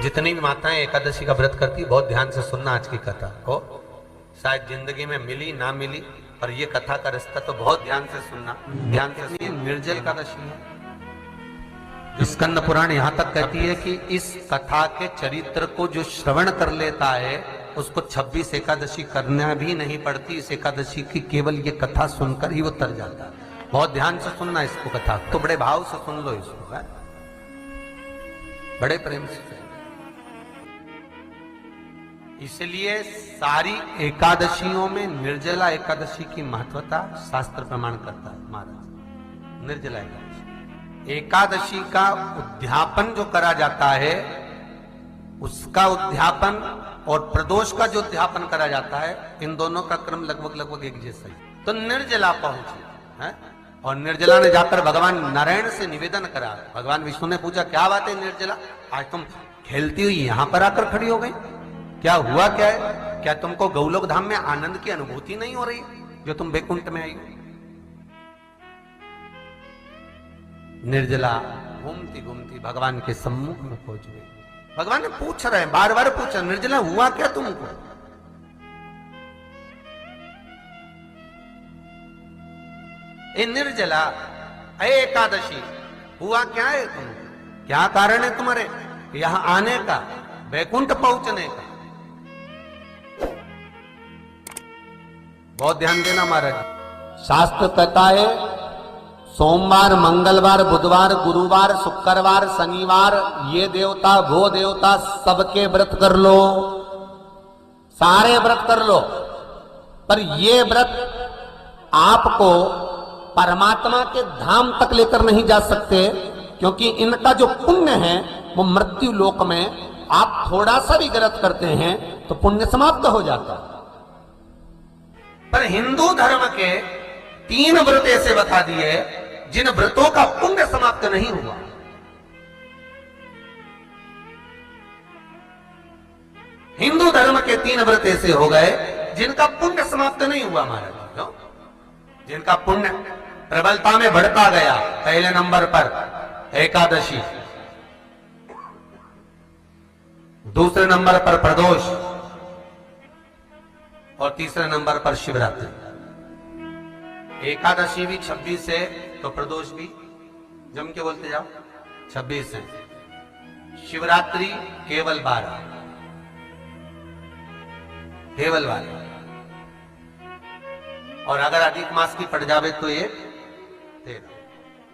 जितनी भी माताएं एकादशी का व्रत करती, बहुत ध्यान से सुनना आज की कथा को। शायद जिंदगी में मिली ना मिली, पर ये कथा का रिश्ता तो बहुत ध्यान से सुनना। ध्यान से सुनिए। निर्जल एकादशी है। स्कंद पुराण यहां तक कहती है कि इस कथा के चरित्र को जो श्रवण कर लेता है उसको 26 एकादशी करना भी नहीं पड़ती। इस एकादशी की केवल ये कथा सुनकर ही वो तर जाता है। बहुत ध्यान से सुनना इसको, कथा तो बड़े भाव से सुन लो इसको, है? बड़े प्रेम से। इसलिए सारी एकादशियों में निर्जला एकादशी की महत्वता शास्त्र प्रमाण करता है महाराज। निर्जला एकादशी का उद्यापन जो करा जाता है, उसका उद्यापन और प्रदोष का जो उद्यापन करा जाता है, इन दोनों का क्रम लगभग एक जैसा ही। तो निर्जला पहुंची है, और निर्जला ने जाकर भगवान नारायण से निवेदन करा। भगवान विष्णु ने पूछा, क्या बात है निर्जला, आज तुम खेलती हुई यहां पर आकर खड़ी हो गई, क्या हुआ क्या है? क्या तुमको गौलोक धाम में आनंद की अनुभूति नहीं हो रही जो तुम बैकुंठ में आई हो? निर्जला घूमती घूमती भगवान के सम्मुख में पहुंच गई। भगवान ने पूछ रहे हैं, बार बार पूछा, निर्जला हुआ क्या तुमको? ए निर्जला, एकादशी, हुआ क्या है तुमको? क्या कारण है तुम्हारे यहां आने का, बैकुंठ पहुंचने का? बहुत ध्यान देना महाराज। शास्त्र कहता है सोमवार, मंगलवार, बुधवार, गुरुवार, शुक्रवार, शनिवार, ये देवता वो देवता सबके व्रत कर लो, सारे व्रत कर लो, पर ये व्रत आपको परमात्मा के धाम तक लेकर नहीं जा सकते, क्योंकि इनका जो पुण्य है वो मृत्यु लोक में आप थोड़ा सा भी व्रत करते हैं तो पुण्य समाप्त हो जाता है। पर हिंदू धर्म के 3 व्रत ऐसे बता दिए जिन व्रतों का पुण्य समाप्त नहीं हुआ। हिंदू धर्म के 3 व्रत ऐसे हो गए जिनका पुण्य समाप्त नहीं हुआ महाराज। क्यों? जिनका पुण्य प्रबलता में बढ़ता गया। पहले नंबर पर एकादशी, दूसरे नंबर पर प्रदोष, और तीसरे नंबर पर शिवरात्रि। एकादशी भी 26 है तो प्रदोष भी जम के बोलते जाओ 26 है। शिवरात्रि केवल 12, केवल 12, और अगर अधिक मास की पड़ जावे तो ये 13,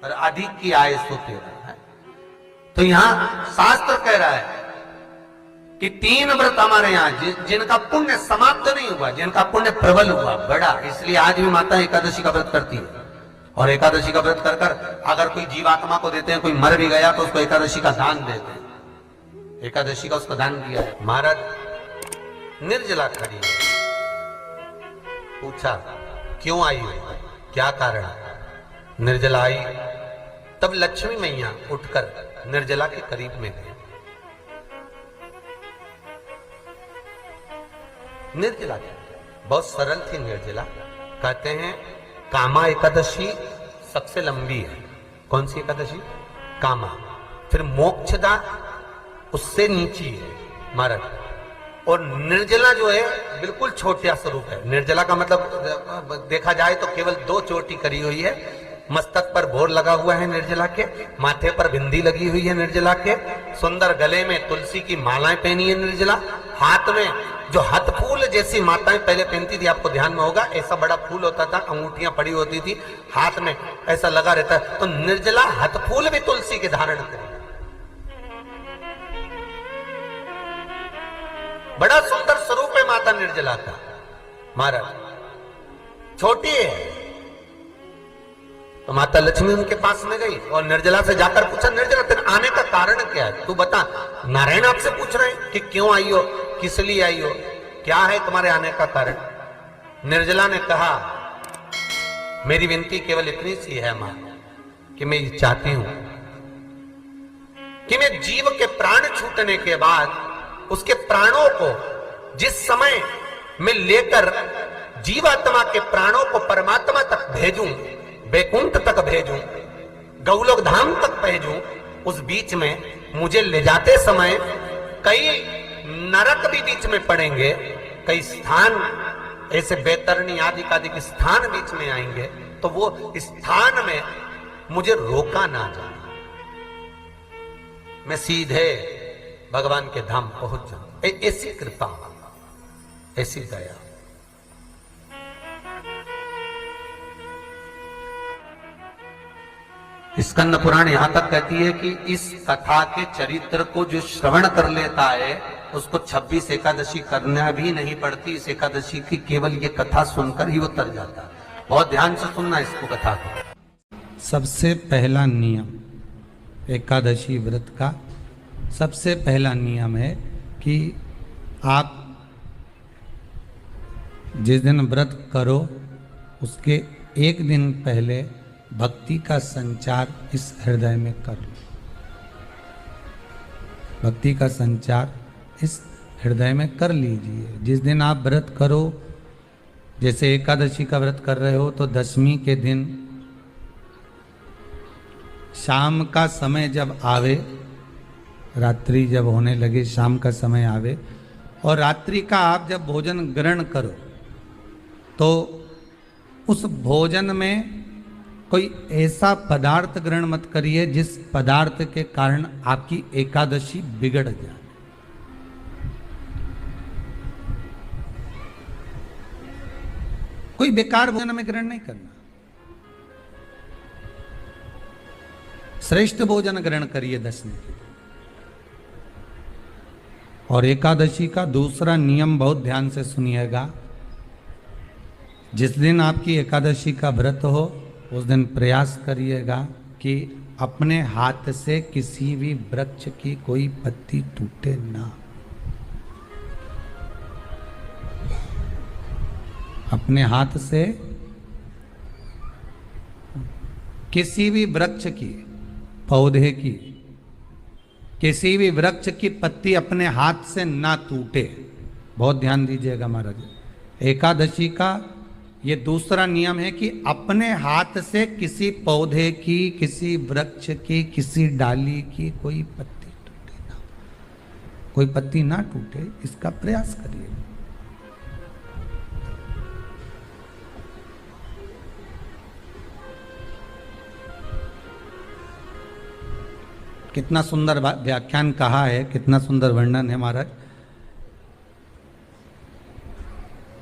पर अधिक की आय तो 13 है। तो यहां शास्त्र कह रहा है कि 3 व्रत हमारे यहाँ जिनका पुण्य समाप्त नहीं हुआ, जिनका पुण्य प्रबल हुआ, बड़ा। इसलिए आज भी माता एकादशी का व्रत करती है, और एकादशी का व्रत कर कर अगर कोई जीवात्मा को देते हैं, कोई मर भी गया तो उसको एकादशी का दान देते हैं। एकादशी का उसको दान दिया है। महाराज निर्जला खड़ी है, पूछा क्यों आई हो, क्या कारण? निर्जला आई, तब लक्ष्मी मैया उठकर निर्जला के करीब में गई। निर्जला बहुत सरल थी निर्जला। कहते हैं कामा एकादशी सबसे लंबी है। कौन सी एकादशी? कामा। फिर मोक्षदा उससे नीची है महाराज, और निर्जला जो है बिल्कुल छोटा स्वरूप है। निर्जला का मतलब देखा जाए तो केवल 2 चोटी करी हुई है। मस्तक पर भोर लगा हुआ है निर्जला के, माथे पर बिंदी लगी हुई है निर्जला के, सुंदर गले में तुलसी की मालाएं पहनी है निर्जला, हाथ में जो हाथ फूल जैसी माताएं पहले पहनती थी, आपको ध्यान में होगा, ऐसा बड़ा फूल होता था, अंगूठियां पड़ी होती थी, हाथ में ऐसा लगा रहता है। तो निर्जला हाथ फूल भी तुलसी के धारण करी। बड़ा सुंदर स्वरूप है माता निर्जला का महाराज। छोटी है तो माता लक्ष्मी उनके पास में गई और निर्जला से जाकर पूछा, निर्जला तेरे आने का कारण क्या है, तू बता। नारायण आपसे पूछ रहे हैं कि क्यों आई हो, किस लिए आई हो, क्या है तुम्हारे आने का कारण? निर्जला ने कहा, मेरी विनती केवल इतनी सी है मां, कि मैं ये चाहती हूं कि मैं जीव के प्राण छूटने के बाद उसके प्राणों को जिस समय मैं लेकर जीवात्मा के प्राणों को परमात्मा तक भेजूं, बैकुंठ तक भेजूं, गौलोक धाम तक भेजूं, उस बीच में मुझे ले जाते समय कई नरक भी बीच में पड़ेंगे, कई स्थान ऐसे बैतरणी आदि के स्थान बीच में आएंगे, तो वो स्थान में मुझे रोका ना जाना, मैं सीधे भगवान के धाम पहुंच जाऊं। ऐसी कृपा, ऐसी दया। स्कंद पुराण यहां तक कहती है कि इस कथा के चरित्र को जो श्रवण कर लेता है उसको 26 एकादशी करना भी नहीं पड़ती। इस एकादशी की केवल ये कथा सुनकर ही वो तर जाता है। बहुत ध्यान से सुनना इसको, कथा को। सबसे पहला नियम एकादशी व्रत का, सबसे पहला नियम है कि आप जिस दिन व्रत करो उसके एक दिन पहले भक्ति का संचार इस हृदय में कर लो। भक्ति का संचार इस हृदय में कर लीजिए। जिस दिन आप व्रत करो, जैसे एकादशी का व्रत कर रहे हो तो दशमी के दिन शाम का समय जब आवे, रात्रि जब होने लगे, शाम का समय आवे और रात्रि का आप जब भोजन ग्रहण करो तो उस भोजन में कोई ऐसा पदार्थ ग्रहण मत करिए जिस पदार्थ के कारण आपकी एकादशी बिगड़ जाए। कोई बेकार भोजन में ग्रहण नहीं करना, श्रेष्ठ भोजन ग्रहण करिए दशमी के। और एकादशी का दूसरा नियम बहुत ध्यान से सुनिएगा। जिस दिन आपकी एकादशी का व्रत हो उस दिन प्रयास करिएगा कि अपने हाथ से किसी भी वृक्ष की कोई पत्ती टूटे ना। अपने हाथ से किसी भी वृक्ष की, पौधे की, किसी भी वृक्ष की पत्ती अपने हाथ से ना टूटे। बहुत ध्यान दीजिएगा महाराज। एकादशी का ये दूसरा नियम है कि अपने हाथ से किसी पौधे की, किसी वृक्ष की, किसी डाली की कोई पत्ती टूटे ना, कोई पत्ती ना टूटे, इसका प्रयास करिए। कितना सुंदर व्याख्यान कहा है, कितना सुंदर वर्णन है महाराज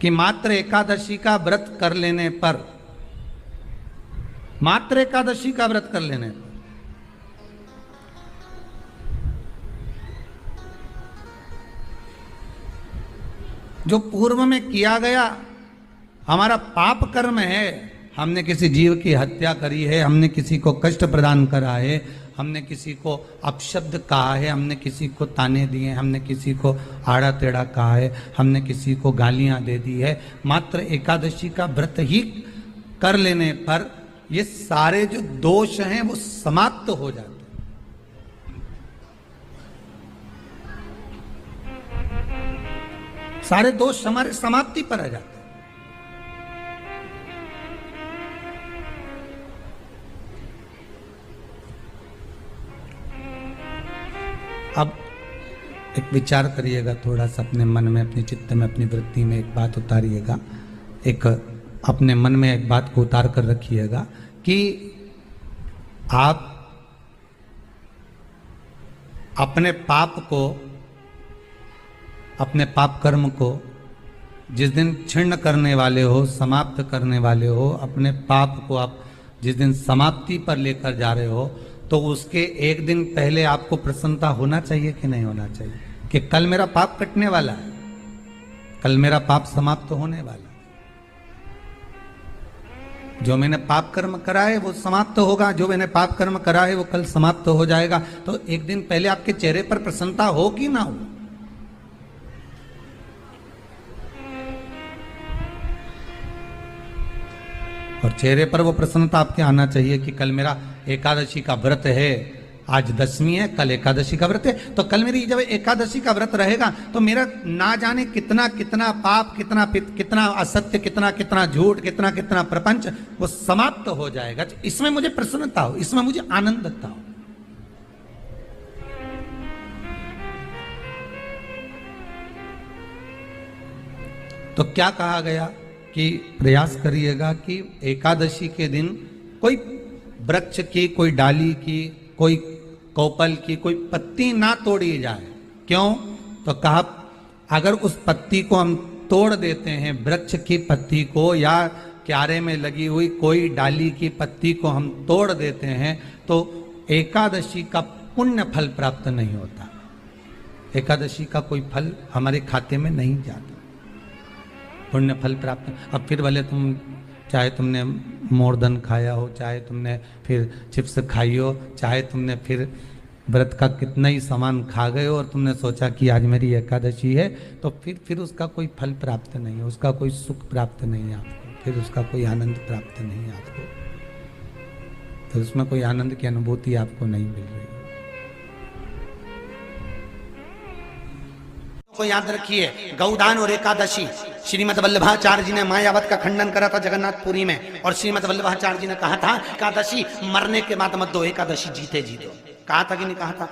कि मात्र एकादशी का व्रत कर लेने पर, मात्र एकादशी का व्रत कर लेने पर जो पूर्व में किया गया हमारा पाप कर्म है, हमने किसी जीव की हत्या करी है, हमने किसी को कष्ट प्रदान करा है, हमने किसी को अपशब्द कहा है, हमने किसी को ताने दिए, हमने किसी को आड़ा टेढ़ा कहा है, हमने किसी को गालियां दे दी है, मात्र एकादशी का व्रत ही कर लेने पर ये सारे जो दोष हैं वो समाप्त हो जाते हैं। सारे दोष हमारे समाप्ति पर आ जाते हैं। अब एक विचार करिएगा थोड़ा सा अपने मन में, अपने चित्त में, अपनी वृत्ति में एक बात उतारिएगा। एक अपने मन में एक बात को उतार कर रखिएगा कि आप अपने पाप को, अपने पाप कर्म को जिस दिन छिन्न करने वाले हो, समाप्त करने वाले हो, अपने पाप को आप जिस दिन समाप्ति पर लेकर जा रहे हो, तो उसके एक दिन पहले आपको प्रसन्नता होना चाहिए कि नहीं होना चाहिए कि कल मेरा पाप कटने वाला है, कल मेरा पाप समाप्त होने वाला है, जो मैंने पाप कर्म करा है वो समाप्त होगा, जो मैंने पाप कर्म करा है वो कल समाप्त हो जाएगा। तो एक दिन पहले आपके चेहरे पर प्रसन्नता हो कि ना हो? और चेहरे पर वो प्रसन्नता आपके आना चाहिए कि कल मेरा एकादशी का व्रत है, आज दशमी है, कल एकादशी का व्रत है, तो कल मेरी जब एकादशी का व्रत रहेगा तो मेरा ना जाने कितना कितना पाप, कितना असत्य, कितना झूठ, कितना प्रपंच वो समाप्त हो जाएगा। इसमें मुझे प्रसन्नता हो, इसमें मुझे आनंदता हो। तो क्या कहा गया कि प्रयास करिएगा कि एकादशी के दिन कोई वृक्ष की, कोई डाली की, कोई कोपल की कोई पत्ती ना तोड़ी जाए। क्यों? तो कहा अगर उस पत्ती को हम तोड़ देते हैं, वृक्ष की पत्ती को या क्यारे में लगी हुई कोई डाली की पत्ती को हम तोड़ देते हैं, तो एकादशी का पुण्य फल प्राप्त नहीं होता। एकादशी का कोई फल हमारे खाते में नहीं जाता, पुण्य फल प्राप्त। अब फिर भले तुम चाहे तुमने मोरधन खाया हो, चाहे तुमने फिर चिप्स खाई हो, चाहे तुमने फिर व्रत का कितना ही सामान खा गए हो और तुमने सोचा कि आज मेरी एकादशी है, तो फिर उसका कोई फल प्राप्त नहीं है, उसका कोई सुख प्राप्त नहीं है आपको, फिर उसका कोई आनंद प्राप्त नहीं है आपको, तो उसमें कोई आनंद की अनुभूति आपको नहीं मिल रही। को याद रखिए, गौदान और एकादशी, श्रीमद वल्लभाचार्य जी ने मायावत का खंडन करा था जगन्नाथपुरी में, और श्रीमद वल्लभाचार्य जी ने कहा था एकादशी मरने के बाद मत दो, एकादशी जीते जी दो। कहा था कि नहीं कहा था?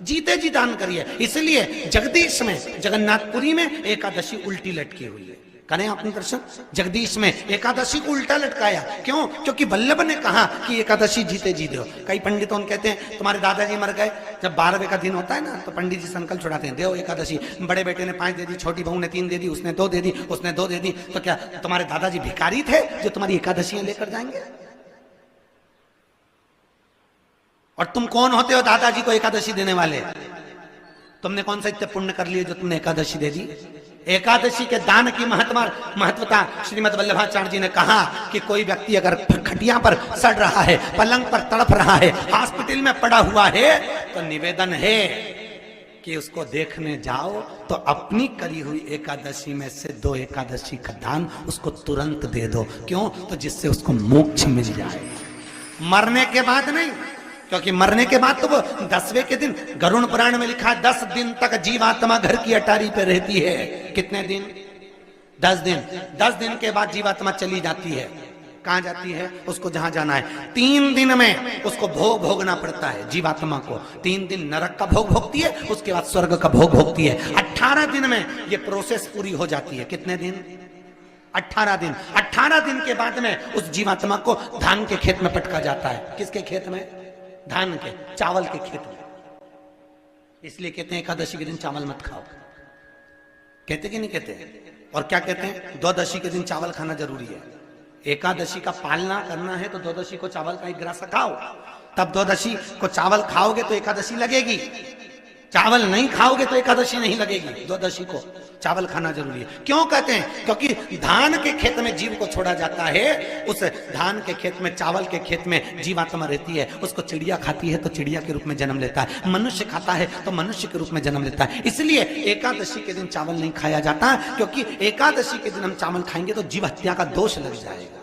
जीते जी दान करिए। इसलिए जगदीश में, जगन्नाथपुरी में एकादशी उल्टी लटकी हुई है। करें आपने दर्शन? जगदीश में एकादशी को उल्टा लटकाया। क्यों? क्योंकि वल्लभ ने कहा कि एकादशी जीते जी दो। कई पंडितों कहते हैं तुम्हारे दादाजी मर गए, जब 12वें का दिन होता है ना तो पंडित जी संकल्प छुड़ाते हैं, देव एकादशी। बड़े बेटे ने 5 दे दी, छोटी बहू ने 3 दे दी, उसने 2 दे दी, उसने 2 दे दी, तो क्या तुम्हारे दादाजी भिखारी थे जो तुम्हारी एकादशियां लेकर जाएंगे? और तुम कौन होते हो दादाजी को एकादशी देने वाले? तुमने कौन सा इतने पुण्य कर लिए जो तुमने एकादशी दे दी? एकादशी के दान की महत्वता श्रीमद वल्लभाचार्य जी ने कहा कि कोई व्यक्ति अगर खटिया पर सड़ रहा है, पलंग पर तड़प रहा है, हॉस्पिटल में पड़ा हुआ है, तो निवेदन है कि उसको देखने जाओ तो अपनी करी हुई एकादशी में से 2 एकादशी का दान उसको तुरंत दे दो। क्यों? तो जिससे उसको मोक्ष मिल जाए, मरने के बाद नहीं। क्योंकि मरने के बाद तो वो 10वें के दिन, गरुड़ पुराण में लिखा है 10 दिन तक जीवात्मा घर की अटारी पे रहती है। कितने दिन? 10 दिन। 10 दिन के बाद जीवात्मा चली जाती है। कहां जाती है? उसको जहां जाना है। 3 दिन में उसको भोग भोगना पड़ता है जीवात्मा को। 3 दिन नरक का भोग भोगती है, उसके बाद स्वर्ग का भोग भोगती है। 18 दिन में ये प्रोसेस पूरी हो जाती है। कितने दिन? 18 दिन। 18 दिन के बाद में उस जीवात्मा को धान के खेत में पटका जाता है। किसके खेत में? धान के, चावल के खेत में। इसलिए कहते हैं एकादशी के दिन चावल मत खाओ। कहते कि नहीं कहते? और क्या कहते हैं? द्वादशी के दिन चावल खाना जरूरी है। एकादशी का पालना करना है तो द्वादशी को चावल का 1 गिरास खाओ, तब द्वादशी को चावल खाओगे तो एकादशी लगेगी। चावल नहीं खाओगे तो एकादशी नहीं लगेगी। द्वादशी को चावल खाना जरूरी है। क्यों कहते हैं? क्योंकि धान के खेत में जीव को छोड़ा जाता है, उस धान के खेत में, चावल के खेत में जीवात्मा रहती है। उसको चिड़िया खाती है तो चिड़िया के रूप में जन्म लेता है, मनुष्य खाता है तो मनुष्य के रूप में जन्म लेता है। इसलिए एकादशी के दिन चावल नहीं खाया जाता, क्योंकि एकादशी के दिन हम चावल खाएंगे तो जीव हत्या का दोष लग जाएगा।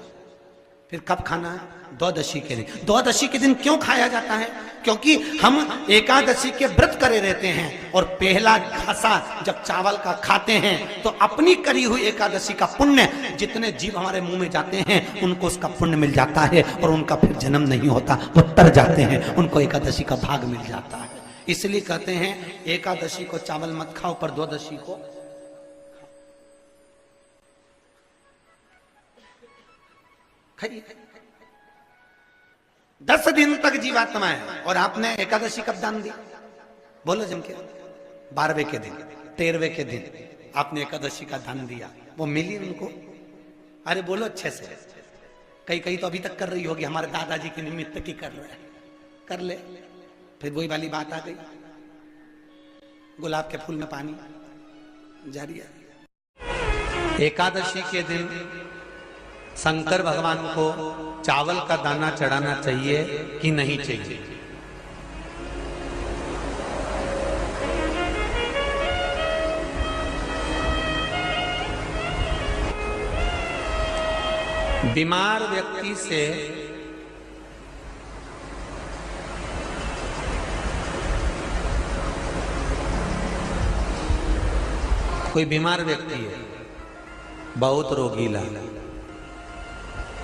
फिर कब खाना है? द्वादशी के दिन। द्वादशी के दिन क्यों खाया जाता है? क्योंकि हम एकादशी के व्रत करे रहते हैं, और पहला घासा जब चावल का खाते हैं तो अपनी करी हुई एकादशी का पुण्य, जितने जीव हमारे मुंह में जाते हैं उनको उसका पुण्य मिल जाता है, और उनका फिर जन्म नहीं होता, वो तर जाते हैं, उनको एकादशी का भाग मिल जाता है। इसलिए कहते हैं एकादशी को चावल मत खाओ, पर द्वादशी को खाइए। 10 दिन तक जीवात्मा है, और आपने एकादशी कब दान दी? बोलो जम के। 12वें के दिन, 13वें के दिन आपने एकादशी का दान दिया, वो मिली उनको? अरे बोलो अच्छे से। कई तो अभी तक कर रही होगी, हमारे दादाजी के निमित्त की कर रहे हैं, कर ले। फिर वही वाली बात आ गई, गुलाब के फूल में पानी जारी है। एकादशी के दिन शंकर भगवान को चावल का दाना चढ़ाना चाहिए कि नहीं चाहिए? बीमार व्यक्ति से कोई बीमार व्यक्ति है, बहुत रोगीला,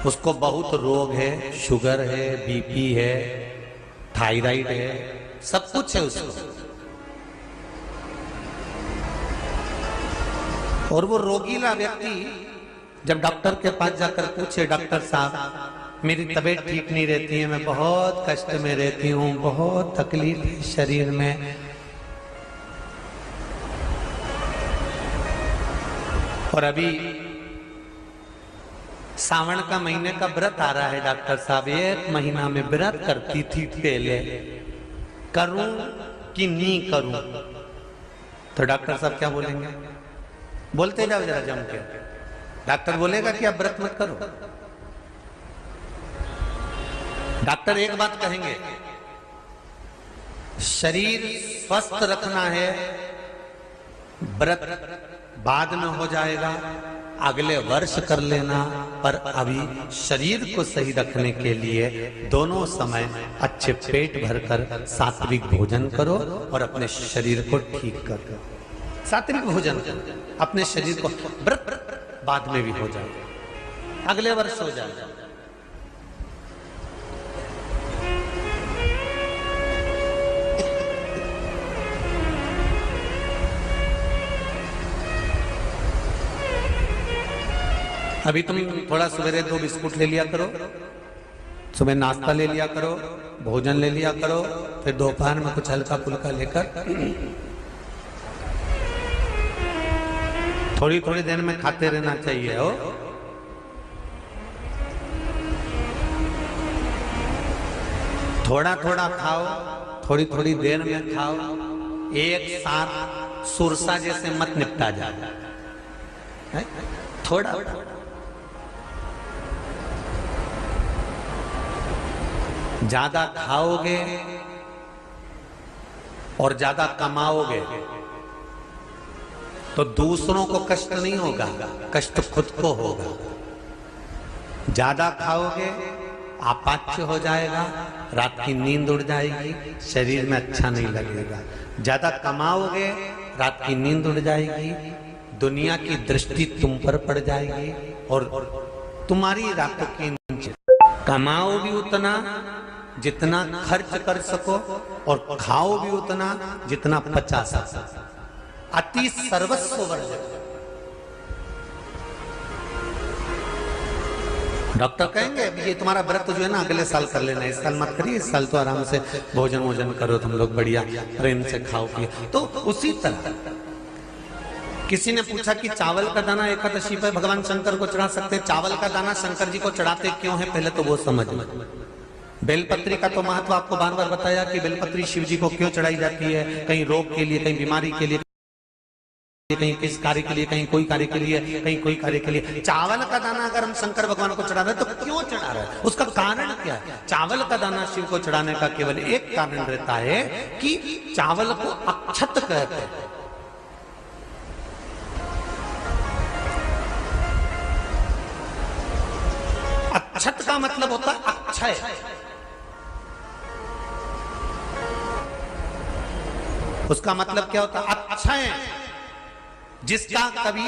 उसको बहुत रोग है, शुगर है, बीपी है, थायराइड है, सब कुछ है उसको। और वो रोगीला व्यक्ति जब डॉक्टर के पास जाकर पूछे, डॉक्टर साहब मेरी तबीयत ठीक नहीं रहती है, मैं बहुत कष्ट में रहती हूँ, बहुत तकलीफ है शरीर में, और अभी सावन का महीने का व्रत आ रहा है डॉक्टर साहब, 1 महीना में व्रत करती थी पहले, करूं कि नहीं करूं? तो डॉक्टर साहब क्या बोलेंगे? बोलते जाओ जरा जम के। डॉक्टर बोलेगा कि आप व्रत मत करो। डॉक्टर एक बात कहेंगे, शरीर स्वस्थ रखना है, व्रत बाद में हो जाएगा, अगले वर्ष कर लेना, पर अभी शरीर को सही रखने के लिए दोनों समय अच्छे पेट भरकर सात्विक भोजन करो और अपने शरीर को ठीक करो। सात्विक भोजन अपने शरीर को, व्रत बाद में भी हो जाएगा, अगले वर्ष हो जाएगा। अभी तुम थोड़ा सवेरे 2 बिस्कुट ले लिया करो, सुबह नाश्ता ले लिया करो, भोजन ले लिया करो, फिर दोपहर में कुछ हल्का फुल्का लेकर थोड़ी थोड़ी देर में खाते रहना चाहिए हो। थोड़ा थोड़ा खाओ, थोड़ी थोड़ी देर में खाओ, एक साथ सुरसा जैसे मत निपटा जाए, थोड़ा ज्यादा खाओगे और ज्यादा कमाओगे तो दूसरों को कष्ट नहीं होगा, कष्ट खुद को होगा। ज्यादा खाओगे आपाच्य हो जाएगा, रात की नींद उड़ जाएगी, शरीर में अच्छा नहीं लगेगा। ज्यादा कमाओगे, रात की नींद उड़ जाएगी, दुनिया की दृष्टि तुम पर पड़ जाएगी और तुम्हारी रातों की नींद। कमाओ भी उतना जितना खर्च कर सको और खाओ भी उतना जितना पचा सको। अति सर्वस्व वर्जक। डॉक्टर कहेंगे ये तुम्हारा व्रत जो है ना अगले साल कर लेना, इस साल मत करिए, इस साल तो आराम से भोजन वोजन करो तुम लोग, बढ़िया प्रेम से खाओ पिए। तो उसी तरह किसी ने पूछा कि चावल का दाना एकादशी पर भगवान शंकर को चढ़ा सकते हैं, चावल का दाना शंकर जी को चढ़ाते क्यों है, पहले तो वो समझ लो। बेलपत्री का तो महत्व आपको बार बार बताया कि बेलपत्री शिव जी को क्यों चढ़ाई जाती है, कहीं रोग के लिए, कहीं बीमारी के लिए, कहीं किस कार्य के लिए, कहीं कोई कार्य के लिए, कहीं कोई कार्य के लिए। चावल का दाना अगर हम शंकर भगवान को चढ़ा रहे हैं तो क्यों चढ़ा रहे हैं, उसका कारण क्या है? चावल का दाना शिव को चढ़ाने का केवल एक कारण रहता है कि चावल को अक्षत कहते हैं। अक्षत का मतलब होता है अक्षय। उसका मतलब क्या होता है? अक्षय, जिसका कभी